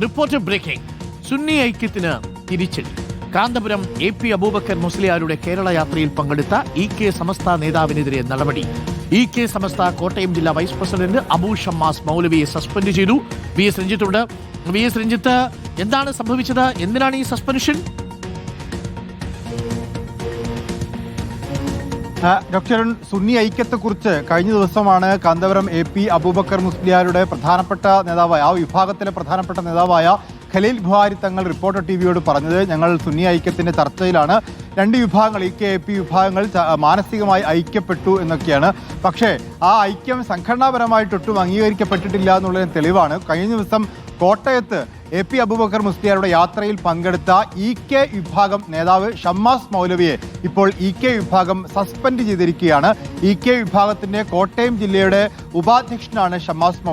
Reporter breaking. Sunni ഐക്യത്തിന് തിരിച്ചടി. Kanthapuram AP Abubakar മുസ്ലിയാരുടെ കേരള യാത്രയിൽ പങ്കെടുത്ത EK സമസ്ത നേതാവിനെതിരെ നടപടി. EK സമസ്ത കോട്ടയം ജില്ലാ വൈസ് പ്രസിഡന്റ് അബൂ ഷമ്മാസ് മൗലവിയെ സസ്പെൻഡ് ചെയ്തു. VS രഞ്ജിത്തുണ്ട്. VS രഞ്ജിത്ത്, എന്താണ് സംഭവിച്ചത്? എന്തിനാണ് ഈ സസ്പെൻഷൻ? ഡോക്ടർ സുന്നി ഐക്യത്തെക്കുറിച്ച് കഴിഞ്ഞ ദിവസമാണ് കാന്തപുരം AP അബൂബക്കർ മുസ്ലിയാരുടെ പ്രധാനപ്പെട്ട നേതാവായ ആ വിഭാഗത്തിലെ പ്രധാനപ്പെട്ട നേതാവായ ഖലീൽ ബുഹാരി തങ്ങൾ റിപ്പോർട്ടർ ടിവിയോട് പറഞ്ഞത്, ഞങ്ങൾ സുന്നി ഐക്യത്തിന്റെ ചർച്ചയിലാണ്. രണ്ട് വിഭാഗങ്ങൾ EK AP വിഭാഗങ്ങൾ മാനസികമായി ഐക്യപ്പെട്ടു എന്നൊക്കെയാണ്. പക്ഷേ ആ ഐക്യം സംഘടനാപരമായിട്ടൊട്ടും അംഗീകരിക്കപ്പെട്ടിട്ടില്ല എന്നുള്ളതിന് തെളിവാണ് കഴിഞ്ഞ ദിവസം കോട്ടയത്ത് AP അബൂബക്കർ മുസ്ലിയാരുടെ യാത്രയിൽ പങ്കെടുത്ത EK വിഭാഗം നേതാവ് ഷമ്മാസ് മൗലവിയെ ഇപ്പോൾ EK വിഭാഗം സസ്പെൻഡ് ചെയ്തിരിക്കുകയാണ്. EK വിഭാഗത്തിന്റെ കോട്ടയം ജില്ലയുടെ ഉപാധ്യക്ഷനാണ് ഷമ്മാസ്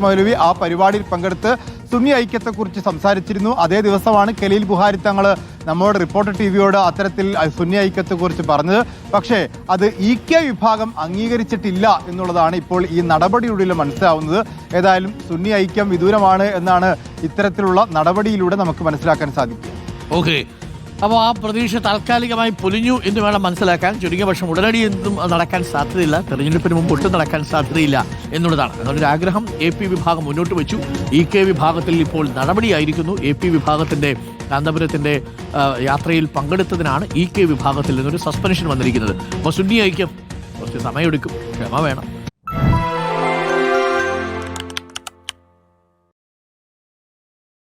മൗലവി. ആ പരിപാടിയിൽ പങ്കെടുത്ത് സുന്നി ഐക്യത്തെക്കുറിച്ച് സംസാരിച്ചിരുന്നു. അതേ ദിവസമാണ് ഖലീൽ ബുഹാരി തങ്ങൾ നമ്മോട് റിപ്പോർട്ടർ ടിവിയോട് അത്തരത്തിൽ സുന്നി ഐക്യത്തെക്കുറിച്ച് പറഞ്ഞത്. പക്ഷേ അത് EK വിഭാഗം അംഗീകരിച്ചിട്ടില്ല എന്നുള്ളതാണ് ഇപ്പോൾ ഈ നടപടിയുടെ മനസ്സിലാവുന്നത്. ഏതായാലും സുന്നി ഐക്യം വിദൂരമാണ് എന്നാണ് ഇത്തരത്തിലുള്ള നടപടിയിലൂടെ നമുക്ക് മനസ്സിലാക്കാൻ സാധിക്കും. ഓക്കെ, അപ്പോൾ ആ പ്രതീക്ഷ താൽക്കാലികമായി പൊലിഞ്ഞു എന്ന് വേണം മനസ്സിലാക്കാൻ. ചുരുങ്ങിയ പക്ഷം ഉടനടി എന്തും നടക്കാൻ സാധ്യതയില്ല, തെരഞ്ഞെടുപ്പിന് മുമ്പ് ഒട്ടും നടക്കാൻ സാധ്യതയില്ല എന്നുള്ളതാണ്. എന്നൊരു ആഗ്രഹം AP വിഭാഗം മുന്നോട്ട് വെച്ചു. EK വിഭാഗത്തിൽ ഇപ്പോൾ നടപടിയായിരിക്കുന്നു. AP വിഭാഗത്തിന്റെ കാന്തപുരത്തിന്റെ യാത്രയിൽ പങ്കെടുത്തതിനാണ് EK വിഭാഗത്തിൽ നിന്നൊരു സസ്പെൻഷൻ വന്നിരിക്കുന്നത്. അപ്പോൾ സുന്നി ഐക്യം കുറച്ച് സമയമെടുക്കും, ക്ഷമ വേണം.